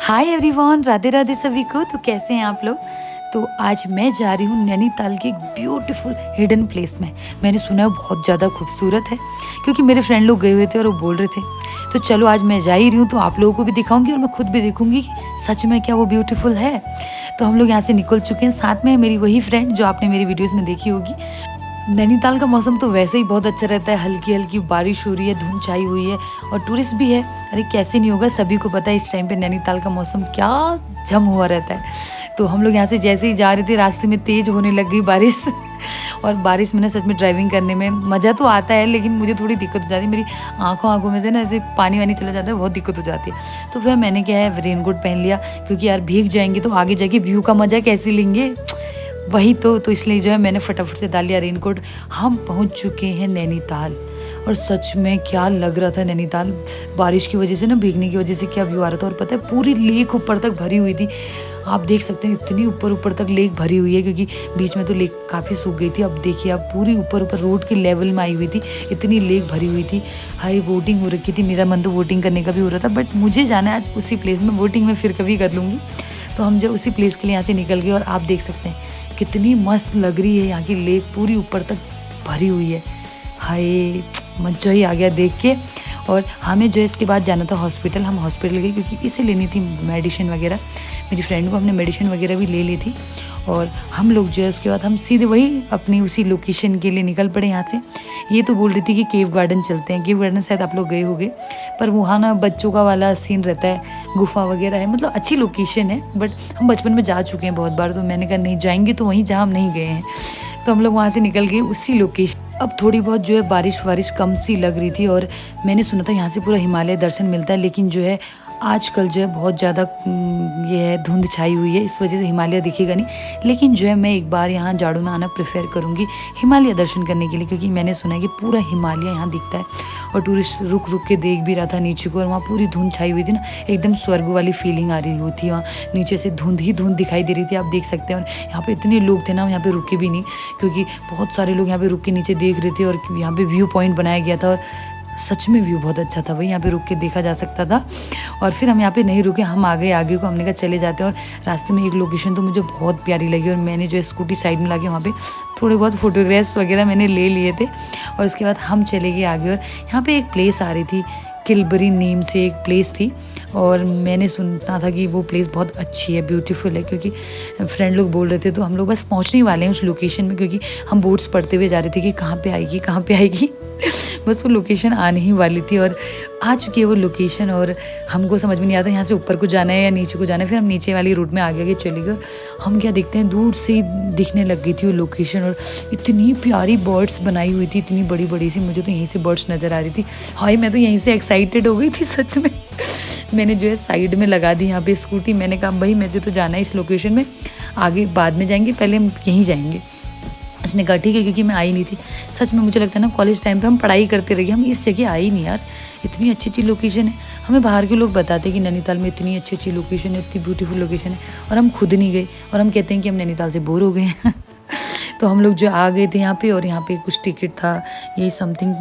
Hi everyone, Radhe Radhe सभी को। तो कैसे हैं आप लोग। तो आज मैं जा रही हूँ नैनीताल के एक ब्यूटीफुल हिडन प्लेस में। मैंने सुना है बहुत ज़्यादा खूबसूरत है, क्योंकि मेरे फ्रेंड लोग गए हुए थे और वो बोल रहे थे। तो चलो आज मैं जा ही रही हूँ, तो आप लोगों को भी दिखाऊंगी और मैं खुद भी देखूंगी कि सच में क्या वो ब्यूटीफुल है। तो हम लोग यहाँ से निकल चुके हैं। साथ में है मेरी वही फ्रेंड जो आपने मेरी वीडियोज़ में देखी होगी। नैनीताल का मौसम तो वैसे ही बहुत अच्छा रहता है। हल्की हल्की बारिश हो रही है, धुंध छाई हुई है और टूरिस्ट भी है। अरे कैसे नहीं होगा, सभी को पता है इस टाइम पे नैनीताल का मौसम क्या जम हुआ रहता है। तो हम लोग यहाँ से जैसे ही जा रहे थे, रास्ते में तेज़ होने लग गई बारिश और बारिश में ना सच में ड्राइविंग करने में मज़ा तो आता है, लेकिन मुझे थोड़ी दिक्कत हो जाती है। मेरी आंखों में से ना ऐसे पानी वानी चला जाता है, बहुत दिक्कत हो जाती है। तो फिर मैंने क्या है, रेनकोट पहन लिया, क्योंकि यार भीग जाएंगे तो आगे जाके व्यू का मज़ा कैसे लेंगे, वही तो इसलिए जो है मैंने फटाफट से डाल लिया रेनकोट। हम पहुंच चुके हैं नैनीताल और सच में क्या लग रहा था नैनीताल। बारिश की वजह से ना, भीगने की वजह से क्या व्यू आ रहा था। और पता है पूरी लेक ऊपर तक भरी हुई थी। आप देख सकते हैं इतनी ऊपर तक लेक भरी हुई है, क्योंकि बीच में तो लेक काफ़ी सूख गई थी। अब देखिए आप पूरी ऊपर रोड के लेवल में आई हुई थी, इतनी लेक भरी हुई थी। हाई वोटिंग हो रखी थी, मेरा मन तो वोटिंग करने का भी हो रहा था, बट मुझे जाना है आज उसी प्लेस में। वोटिंग में फिर कभी कर लूँगी। तो हम जो उसी प्लेस के लिए यहाँ से निकल गए और आप देख सकते हैं कितनी मस्त लग रही है यहाँ की लेक, पूरी ऊपर तक भरी हुई है। हाय मज़ा ही आ गया देख के। और हमें जो है इसके बाद जाना था हॉस्पिटल। हम हॉस्पिटल गए क्योंकि इसे लेनी थी मेडिसिन वगैरह। मेरी फ्रेंड को हमने मेडिसिन वगैरह भी ले ली थी। और हम लोग जो है उसके बाद हम सीधे वही अपनी उसी लोकेशन के लिए निकल पड़े यहाँ से। ये तो बोल रही थी कि केव गार्डन चलते हैं। केव गार्डन शायद आप लोग गए होंगे, पर वहाँ ना बच्चों का वाला सीन रहता है, गुफा वगैरह है। मतलब अच्छी लोकेशन है, बट हम बचपन में जा चुके हैं बहुत बार, तो मैंने कहा नहीं जाएंगे तो वहीं जहाँ हम नहीं गए हैं। तो हम लोग वहाँ से निकल गए उसी लोकेशन। अब थोड़ी बहुत जो है बारिश कम सी लग रही थी, और मैंने सुना था यहाँ से पूरा हिमालय दर्शन मिलता है। लेकिन जो है आजकल जो है बहुत ज़्यादा ये है, धुंध छाई हुई है, इस वजह से हिमालय दिखेगा नहीं। लेकिन जो है मैं एक बार यहाँ जाड़ों में आना प्रेफर करूँगी हिमालय दर्शन करने के लिए, क्योंकि मैंने सुना है कि पूरा हिमालय यहाँ दिखता है। और टूरिस्ट रुक के देख भी रहा था नीचे को, और वहाँ पूरी धुंध छाई हुई थी ना, एकदम स्वर्ग वाली फीलिंग आ रही थी। वहाँ नीचे से धुंध ही धुंध दिखाई दे रही थी, आप देख सकते हैं। और यहाँ पे इतने लोग थे ना, यहाँ पे रुके भी नहीं, क्योंकि बहुत सारे लोग यहाँ पे रुक के नीचे देख रहे थे। और यहाँ पे व्यू पॉइंट बनाया गया था, और सच में व्यू बहुत अच्छा था भाई, यहाँ पे रुक के देखा जा सकता था। और फिर हम यहाँ पे नहीं रुके, हम आ गए आगे को। हमने कहा चले जाते हैं। और रास्ते में एक लोकेशन तो मुझे बहुत प्यारी लगी, और मैंने जो स्कूटी साइड में लगे वहाँ पे थोड़े बहुत फोटोग्राफ्स वगैरह मैंने ले लिए थे। और उसके बाद हम चले गए आगे। और यहाँ पे एक प्लेस आ रही थी, किलबरी नेम से एक प्लेस थी, और मैंने सुना था कि वो प्लेस बहुत अच्छी है, ब्यूटीफुल है, क्योंकि फ्रेंड लोग बोल रहे थे। तो हम लोग बस पहुंचने वाले हैं उस लोकेशन में, क्योंकि हम बोर्ड्स पढ़ते हुए जा रहे थे कि कहाँ पे आएगी बस वो लोकेशन आने ही वाली थी, और आ चुकी है वो लोकेशन। और हमको समझ में नहीं आता यहाँ से ऊपर को जाना है या नीचे को जाना है। फिर हम नीचे वाली रूट में आगे चले गए। हम क्या देखते हैं, दूर से ही दिखने लग गई थी वो लोकेशन, और इतनी प्यारी बर्ड्स बनाई हुई थी, इतनी बड़ी बड़ी सी। मुझे तो यहीं से बर्ड्स नज़र आ रही थी। हाय मैं तो यहीं से एक्साइटेड हो गई थी सच में। मैंने जो है साइड में लगा दी यहाँ पे स्कूटी। मैंने कहा भाई मुझे तो जाना है इस लोकेशन में, आगे बाद में जाएंगे, पहले हम यहीं जाएंगे। उसने कहा ठीक है, क्योंकि मैं आई नहीं थी। सच में मुझे लगता है ना, कॉलेज टाइम पे हम पढ़ाई करते रहिए, हम इस जगह आई नहीं यार। इतनी अच्छी अच्छी लोकेशन है। हमें बाहर के लोग बताते हैं कि नैनीताल में इतनी अच्छी अच्छी लोकेशन है, इतनी ब्यूटीफुल लोकेशन है, और हम खुद नहीं गए। और हम कहते हैं कि हम नैनीताल से बोर हो गए हैं तो हम लोग जो आ गए थे यहाँ पे, और यहाँ पे कुछ टिकट था, ये समथिंग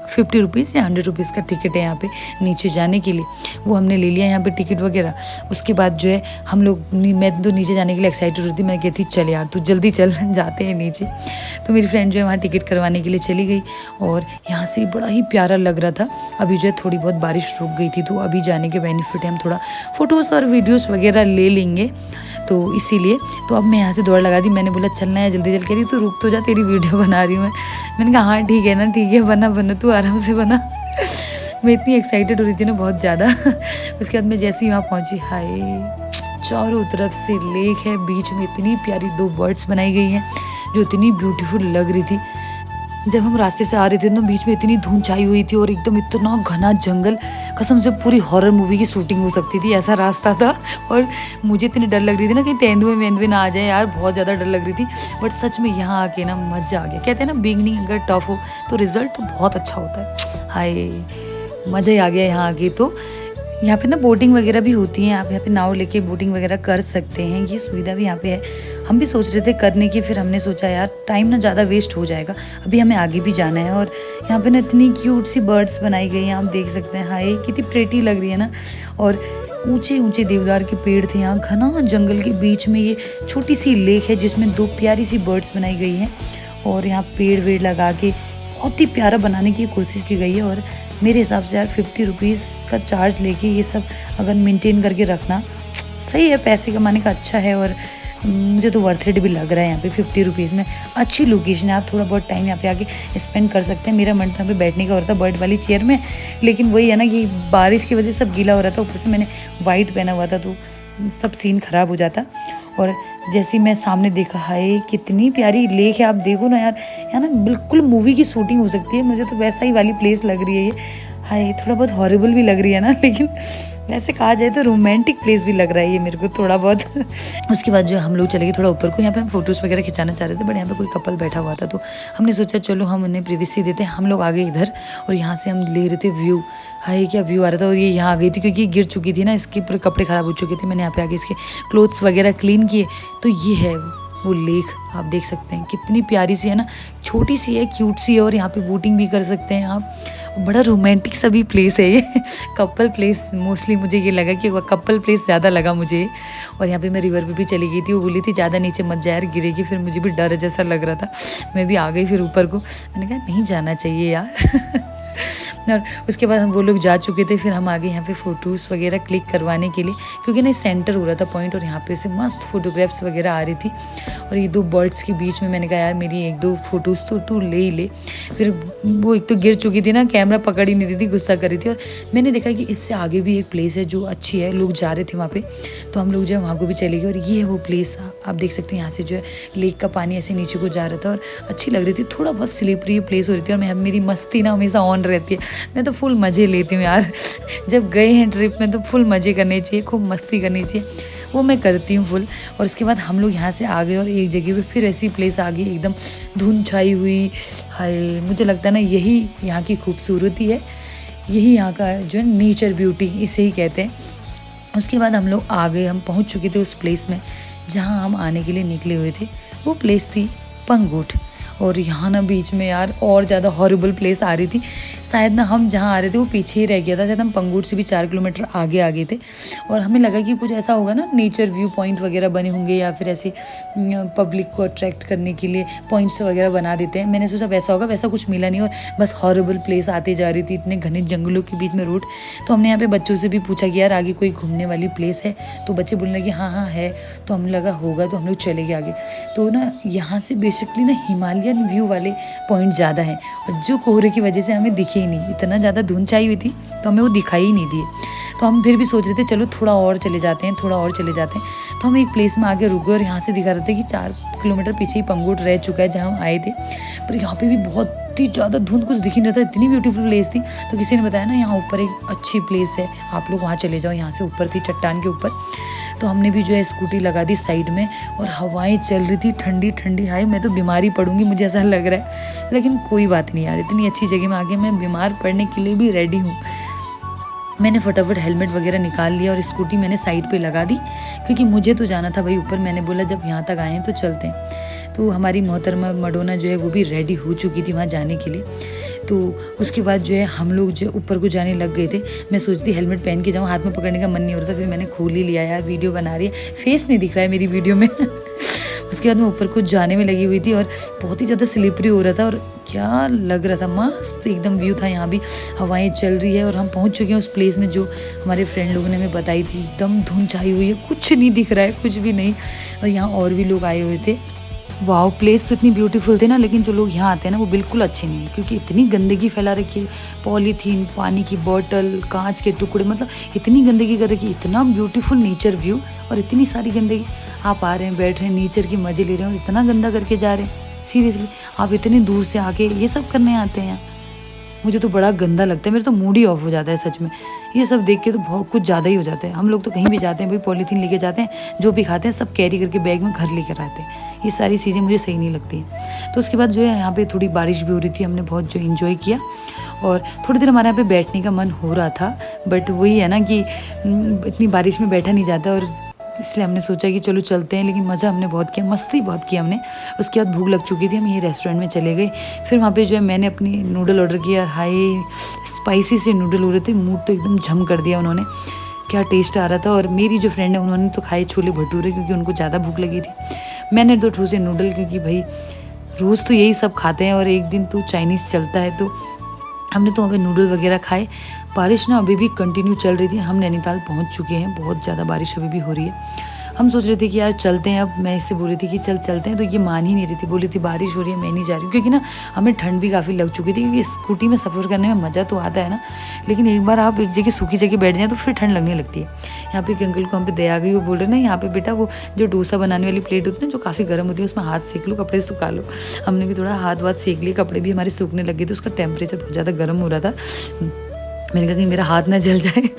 50 रुपीज़ या 100 रुपीज़ का टिकट है यहाँ पे नीचे जाने के लिए। वो हमने ले लिया यहाँ पे टिकट वगैरह। उसके बाद जो है हम लोग, मैं तो नीचे जाने के लिए एक्साइटेड होती, मैं कहती चल यार तू जल्दी चल जाते हैं नीचे। तो मेरी फ्रेंड जो है वहाँ टिकट करवाने के लिए चली गई, और यहाँ से बड़ा ही प्यारा लग रहा था। अभी जो है थोड़ी बहुत बारिश रुक गई थी, तो अभी जाने के बेनिफिट है, हम थोड़ा फ़ोटोज़ और वीडियोज़ वगैरह ले लेंगे, तो इसीलिए। तो अब मैं यहाँ से दौड़ लगा दी। मैंने बोला चलना है जल्दी, कह रही तो रुक तो जा, तेरी वीडियो बना रही हूँ मैं। मैंने कहा हाँ ठीक है ना, ठीक है बना तू आराम से बना मैं इतनी एक्साइटेड हो रही थी ना, बहुत ज़्यादा उसके बाद मैं जैसे ही वहाँ पहुँची, हाय चारों तरफ से लेक है, बीच में इतनी प्यारी 2 बर्ड्स बनाई गई हैं जो इतनी ब्यूटीफुल लग रही थी। जब हम रास्ते से आ रहे थे तो बीच में इतनी धुंध छाई हुई थी, और एकदम इतना घना जंगल, कसम से पूरी हॉरर मूवी की शूटिंग हो सकती थी, ऐसा रास्ता था। और मुझे इतनी डर लग रही थी ना कि तेंदुए ना आ जाए यार, बहुत ज़्यादा डर लग रही थी। बट सच में यहाँ आके ना मज़ा आ गया। कहते हैं ना बिगनिंग अगर टफ हो तो रिजल्ट तो बहुत अच्छा होता है। हाय मज़ा ही आ गया यहाँ आके। तो यहाँ पे ना बोटिंग वगैरह भी होती है, आप यहाँ पे नाव लेके बोटिंग वगैरह कर सकते हैं, ये सुविधा भी यहाँ पे है। हम भी सोच रहे थे करने की, फिर हमने सोचा यार टाइम ना ज़्यादा वेस्ट हो जाएगा, अभी हमें आगे भी जाना है। और यहाँ पे ना इतनी क्यूट सी बर्ड्स बनाई गई हैं, आप देख सकते हैं। हाय कितनी प्रेटी लग रही है ना। और ऊंचे ऊंचे देवदार के पेड़ थे। यहाँ घना जंगल के बीच में ये छोटी सी लेक है जिसमें 2 प्यारी सी बर्ड्स बनाई गई हैं और यहाँ पेड़ वेड़ लगा के बहुत ही प्यारा बनाने की कोशिश की गई है। और मेरे हिसाब से यार 50 रुपीज़ का चार्ज लेके ये सब अगर मेंटेन करके रखना सही है, पैसे कमाने का अच्छा है। और मुझे तो वर्थ इट भी लग रहा है यहाँ पे 50 रुपीज़ में। अच्छी लोकेशन है, आप थोड़ा बहुत टाइम यहाँ पे आके स्पेंड कर सकते हैं। मेरा मन था यहाँ पे बैठने का और था बर्ड वाली चेयर में, लेकिन वही है ना कि बारिश की वजह से सब गीला हो रहा था, ऊपर से मैंने वाइट पहना हुआ था तो सब सीन ख़राब हो जाता। और जैसे ही मैं सामने देखा, हाय कितनी प्यारी लेक है, आप देखो ना यार, यहाँ ना बिल्कुल मूवी की शूटिंग हो सकती है। मुझे तो वैसा ही वाली प्लेस लग रही है ये। हाय थोड़ा बहुत हॉरिबल भी लग रही है ना, लेकिन वैसे कहा जाए तो रोमांटिक प्लेस भी लग रहा है ये मेरे को थोड़ा बहुत। उसके बाद जो हम लोग चले गए थोड़ा ऊपर को, यहाँ पे हम फोटोज़ वगैरह खिंचाना चाह रहे थे, बट यहाँ पे कोई कपल बैठा हुआ था तो हमने सोचा चलो हम उन्हें प्रिवेसी देते हैं। हम लोग आ गए इधर और यहाँ से हम ले रहे थे व्यू। हाय क्या व्यू आ रहा था। और ये यहाँ आ गई थी क्योंकि ये गिर चुकी थी ना, इसके पूरे कपड़े ख़राब हो चुके थे। मैंने यहाँ पे आके इसके क्लोथ्स वगैरह क्लीन किए तो ये है वो लेक, आप देख सकते हैं कितनी प्यारी सी है ना, छोटी सी है, क्यूट सी है। और यहाँ पे बोटिंग भी कर सकते हैं आप। बड़ा रोमांटिक सा भी प्लेस है ये कपल प्लेस मोस्टली मुझे ये लगा कि कपल प्लेस ज़्यादा लगा मुझे। और यहाँ पे मैं रिवर पे भी चली गई थी, वो बोली थी ज़्यादा नीचे मत जा यार गिरेगी, फिर मुझे भी डर जैसा लग रहा था। मैं भी आ गई फिर ऊपर को, मैंने कहा नहीं जाना चाहिए यार और उसके बाद हम वो लोग जा चुके थे, फिर हम आगे यहाँ पे फ़ोटोज़ वगैरह क्लिक करवाने के लिए, क्योंकि ना सेंटर हो रहा था पॉइंट और यहाँ पे से मस्त फोटोग्राफ्स वगैरह आ रही थी। और ये 2 बर्ड्स के बीच में मैंने कहा यार मेरी 1-2 फ़ोटोज़ तो तू ले ही ले। फिर वो एक तो गिर चुकी थी ना, कैमरा पकड़ ही नहीं रही थी, गुस्सा कर रही थी। और मैंने देखा कि इससे आगे भी एक प्लेस है जो अच्छी है, लोग जा रहे थे वहाँ पर, तो हम लोग जो है वहाँ को भी चले गए। और ये है वो प्लेस, आप देख सकते हैं यहाँ से जो है लेक का पानी ऐसे नीचे को जा रहा था और अच्छी लग रही थी। थोड़ा बहुत स्लिपरी प्लेस हो रही थी और मेरी मस्ती ना हमेशा ऑन रहती है, मैं तो फुल मज़े लेती हूँ यार। जब गए हैं ट्रिप में तो फुल मज़े करने चाहिए, खूब मस्ती करनी चाहिए, वो मैं करती हूँ फुल। और उसके बाद हम लोग यहाँ से आ गए और एक जगह पे फिर ऐसी प्लेस आ गई एकदम धुंध छाई हुई। हाय मुझे लगता है ना यही यहाँ की खूबसूरती है, यही यहाँ का जो है नेचर ब्यूटी, इसे ही कहते हैं। उसके बाद हम लोग आ गए, हम पहुँच चुके थे उस प्लेस में जहाँ हम आने के लिए निकले हुए थे। वो प्लेस थी पंगुट। और यहाँ ना बीच में यार और ज़्यादा हॉरिबल प्लेस आ रही थी, शायद ना हम जहाँ आ रहे थे वो पीछे ही रह गया था, शायद हम पंगुट से भी 4 किलोमीटर आगे आ गए थे। और हमें लगा कि कुछ ऐसा होगा ना, नेचर व्यू पॉइंट वगैरह बने होंगे या फिर ऐसे पब्लिक को अट्रैक्ट करने के लिए पॉइंट्स वगैरह बना देते हैं। मैंने सोचा वैसा होगा, वैसा कुछ मिला नहीं और बस हॉरिबल प्लेस आती जा रही थी, इतने घने जंगलों के बीच में रोड। तो हमने यहाँ पे बच्चों से भी पूछा कि यार आगे कोई घूमने वाली प्लेस है, तो बच्चे बोलने लगे हाँ हाँ है। तो हमें लगा होगा, तो हम लोग चले गए आगे। तो ना यहाँ से बेसिकली ना हिमालयन व्यू वाले पॉइंट ज़्यादा हैं और जो कोहरे की वजह से हमें दिखे ही नहीं, इतना ज़्यादा धुंध छाई हुई थी तो हमें वो दिखाई ही नहीं दिए। तो हम फिर भी सोच रहे थे चलो थोड़ा और चले जाते हैं, थोड़ा और चले जाते हैं। तो हम एक प्लेस में आगे रुक गए और यहाँ से दिखा रहे थे कि 4 किलोमीटर पीछे ही पंगुट रह चुका है जहाँ हम आए थे। पर यहाँ पे भी बहुत ही ज़्यादा धुंध, कुछ दिख ही नहीं रहा था, इतनी ब्यूटीफुल प्लेस थी। तो किसी ने बताया ना यहाँ ऊपर एक अच्छी प्लेस है, आप लोग वहाँ चले जाओ। यहाँ से ऊपर थी चट्टान के ऊपर। तो हमने भी जो है स्कूटी लगा दी साइड में और हवाएं चल रही थी ठंडी ठंडी। हाय मैं तो बीमारी पड़ूंगी मुझे ऐसा लग रहा है, लेकिन कोई बात नहीं यार, इतनी अच्छी जगह में आके मैं बीमार पड़ने के लिए भी रेडी हूँ। मैंने फटाफट हेलमेट वगैरह निकाल लिया और स्कूटी मैंने साइड पे लगा दी, क्योंकि मुझे तो जाना था भाई ऊपर। मैंने बोला जब यहाँ तक आए हैं तो चलते हैं। तो हमारी मोहतरमा मडोना जो है वो भी रेडी हो चुकी थी वहाँ जाने के लिए। तो उसके बाद जो है हम लोग जो ऊपर को जाने लग गए थे। मैं सोचती हेलमेट पहन के जाऊँ, हाथ में पकड़ने का मन नहीं हो रहा था, फिर मैंने खोल ही लिया। यार वीडियो बना रही है, फेस नहीं दिख रहा है मेरी वीडियो में उसके बाद मैं ऊपर को जाने में लगी हुई थी और बहुत ही ज़्यादा स्लिपरी हो रहा था और क्या लग रहा था, मस्त एकदम व्यू था। यहाँ भी हवाएं चल रही है और हम पहुँच चुके हैं उस प्लेस में जो हमारे फ्रेंड लोगों ने हमें बताई थी। एकदम धुंध छाई हुई है, कुछ नहीं दिख रहा है, कुछ भी नहीं। और यहाँ और भी लोग आए हुए थे। वाह प्लेस तो इतनी ब्यूटीफुल थी ना, लेकिन जो लोग यहाँ आते हैं ना वो बिल्कुल अच्छे नहीं है, क्योंकि इतनी गंदगी फैला रखी है, पॉलीथीन, पानी की बोतल, कांच के टुकड़े, मतलब इतनी गंदगी कर रखी। इतना ब्यूटीफुल नेचर व्यू और इतनी सारी गंदगी। आप आ रहे हैं, बैठ रहे हैं, नेचर की मज़े ले रहे हैं और इतना गंदा करके जा रहे हैं। सीरियसली आप इतनी दूर से आके ये सब करने आते हैं। मुझे तो बड़ा गंदा लगता है, मेरा तो मूड ही ऑफ हो जाता है सच में। ये सब देख के तो बहुत कुछ ज़्यादा ही हो जाता है। हम लोग तो कहीं भी जाते हैं भाई पॉलीथीन लेके जाते हैं, जो भी खाते हैं सब कैरी करके बैग में घर लेकर आते हैं। ये सारी चीज़ें मुझे सही नहीं लगती। तो उसके बाद जो है यहाँ पे थोड़ी बारिश भी हो रही थी, हमने बहुत जो इन्जॉय किया और थोड़ी देर हमारे यहाँ पे बैठने का मन हो रहा था, बट वही है ना कि इतनी बारिश में बैठा नहीं जाता और इसलिए हमने सोचा कि चलो चलते हैं। लेकिन मज़ा हमने बहुत किया, मस्ती बहुत की हमने। उसके बाद भूख लग चुकी थी, हम ये रेस्टोरेंट में चले गए। फिर वहाँ पे जो है मैंने अपनी नूडल ऑर्डर किया। हाई स्पाइसी से नूडल हो रहे थे, मूड तो एकदम झम कर दिया उन्होंने। क्या टेस्ट आ रहा था। और मेरी जो फ्रेंड है उन्होंने तो खाए छोले भटूरे क्योंकि उनको ज़्यादा भूख लगी थी। मैंने 2 ठूसे नूडल, क्योंकि भाई रोज़ तो यही सब खाते हैं और एक दिन तो चाइनीज़ चलता है, तो हमने तो वहाँ पे नूडल वगैरह खाए। बारिश ना अभी भी कंटिन्यू चल रही थी। हम नैनीताल पहुँच चुके हैं, बहुत ज़्यादा बारिश अभी भी हो रही है। हम सोच रहे थे कि यार चलते हैं, अब मैं इससे बोल रही थी कि चलते हैं, तो ये मान ही नहीं रही थी, बोली थी बारिश हो रही है मैं नहीं जा रही हूँ, क्योंकि ना हमें ठंड भी काफ़ी लग चुकी थी। क्योंकि स्कूटी में सफ़र करने में मज़ा तो आता है ना, लेकिन एक बार आप एक जगह सूखी जगह बैठ जाएँ तो फिर ठंड लगने लगती है। यहाँ पे एक अंकल को हम पे दया आ गई, वो बोल रहे ना यहाँ पे बेटा वो जो डोसा बनाने वाली प्लेट होती है ना, जो काफ़ी गर्म होती है, उसमें हाथ सेक लो, कपड़े सुखा लो। हमने भी थोड़ा हाथ सेक लिए, कपड़े भी हमारे सूखने लगे थे, उसका टेम्परेचर बहुत ज़्यादा गर्म हो रहा था। मैंने कहा कि मेरा हाथ ना जल जाए।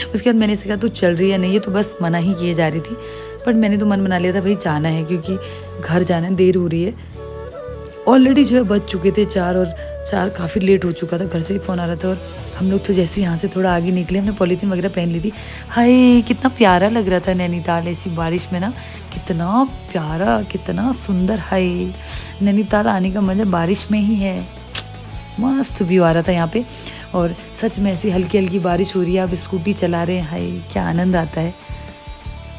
उसके बाद मैंने इससे कहा तू चल रही है नहीं है, तो बस मना ही किए जा रही थी। पर मैंने तो मन बना लिया था भाई जाना है, क्योंकि घर जाना है, देर हो रही है। ऑलरेडी जो है बज चुके थे 4 और 4 काफ़ी लेट हो चुका था। घर से ही फ़ोन आ रहा था और हम लोग तो जैसे यहाँ से थोड़ा आगे निकले, हमने पॉलीथीन वगैरह पहन ली थी। हाय कितना प्यारा लग रहा था नैनीताल ऐसी बारिश में ना, कितना प्यारा, कितना सुंदर। हाय नैनीताल आने का मज़ा बारिश में ही है। मस्त व्यू आ रहा था यहाँ पे, और सच में ऐसी हल्की हल्की बारिश हो रही है, आप स्कूटी चला रहे हैं, हाय क्या आनंद आता है।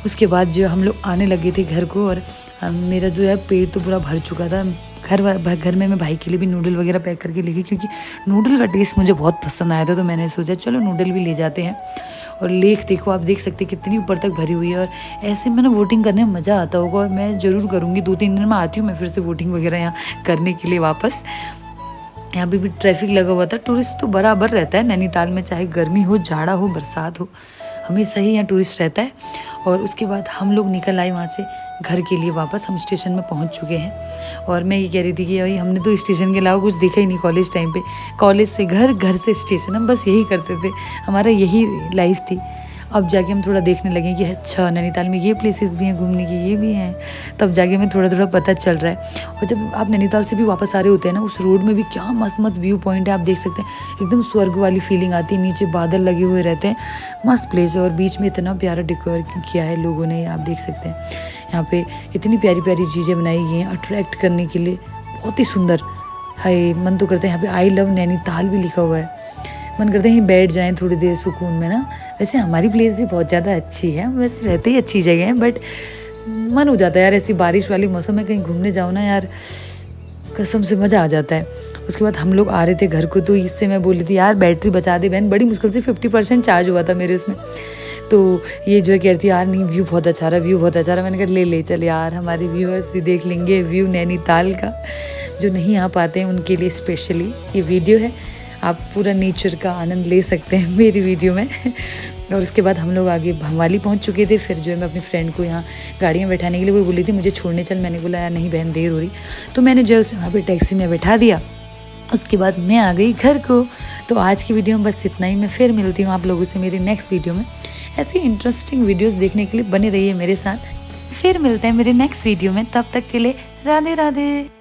उसके बाद जो हम लोग आने लगे थे घर को, और मेरा जो है पेट तो पूरा भर चुका था। घर में मैं भाई के लिए भी नूडल वगैरह पैक करके ले गई, क्योंकि नूडल का टेस्ट मुझे बहुत पसंद आया था, तो मैंने सोचा चलो नूडल भी ले जाते हैं। और लेक देखो, आप देख सकते हैं कितनी ऊपर तक भरी हुई है, और ऐसे में ना वोटिंग करने में मज़ा आता होगा, और मैं ज़रूर करूँगी। 2-3 दिन में आती हूँ मैं फिर से वोटिंग वगैरह यहाँ करने के लिए वापस। यहाँ पे भी ट्रैफिक लगा हुआ था। टूरिस्ट तो बराबर रहता है नैनीताल में, चाहे गर्मी हो, जाड़ा हो, बरसात हो, हमेशा ही यहाँ टूरिस्ट रहता है। और उसके बाद हम लोग निकल आए वहाँ से घर के लिए वापस। हम स्टेशन में पहुँच चुके हैं, और मैं ये कह रही थी कि भाई हमने तो स्टेशन के अलावा कुछ देखा ही नहीं कॉलेज टाइम पे। कॉलेज से घर, घर से स्टेशन, हम बस यही करते थे, हमारा यही लाइफ थी। अब जाके हम थोड़ा देखने लगे कि अच्छा नैनीताल में ये प्लेसेस भी हैं घूमने की, ये भी हैं, तब जाके हमें थोड़ा थोड़ा पता चल रहा है। और जब आप नैनीताल से भी वापस आ रहे होते हैं ना, उस रोड में भी क्या मस्त मस्त व्यू पॉइंट है, आप देख सकते हैं। एकदम स्वर्ग वाली फीलिंग आती है, नीचे बादल लगे हुए रहते हैं, मस्त प्लेस है। और बीच में इतना प्यारा डेकोर किया है लोगों ने, आप देख सकते हैं। यहाँ पे इतनी प्यारी प्यारी चीज़ें बनाई गई हैं अट्रैक्ट करने के लिए, बहुत ही सुंदर। हाय मन तो करता है यहाँ पे आई लव नैनीताल भी लिखा हुआ है, मन करता है यहीं बैठ जाएं थोड़ी देर सुकून में ना। वैसे हमारी प्लेस भी बहुत ज़्यादा अच्छी है, वैसे रहते ही अच्छी जगह है, बट मन हो जाता है यार ऐसी बारिश वाली मौसम में कहीं घूमने जाओ ना यार, कसम से मज़ा आ जाता है। उसके बाद हम लोग आ रहे थे घर को, तो इससे मैं बोली थी यार बैटरी बचा दे बहन, बड़ी मुश्किल से 50% चार्ज हुआ था मेरे उसमें। तो ये जो है कह रही थी यार नहीं व्यू बहुत अच्छा रहा, व्यू बहुत अच्छा रहा। मैंने कहा ले चल यार, हमारे व्यूअर्स भी देख लेंगे व्यू नैनीताल का, जो नहीं आ पाते हैं उनके लिए स्पेशली ये वीडियो है। आप पूरा नेचर का आनंद ले सकते हैं मेरी वीडियो में। और उसके बाद हम लोग आगे भमवाली पहुंच चुके थे। फिर जो है मैं अपनी फ्रेंड को यहाँ गाड़ी में बैठाने के लिए, वो बोली थी मुझे छोड़ने चल, मैंने बोला यार नहीं बहन देर हो रही, तो मैंने जो है उसे वहाँ पर टैक्सी में बैठा दिया। उसके बाद मैं आ गई घर को। तो आज की वीडियो में बस इतना ही। मैं फिर मिलती हूँ आप लोगों से मेरी नेक्स्ट वीडियो में। ऐसी इंटरेस्टिंग वीडियोस देखने के लिए बने रहिए मेरे साथ। फिर मिलते हैं मेरे नेक्स्ट वीडियो में, तब तक के लिए राधे राधे।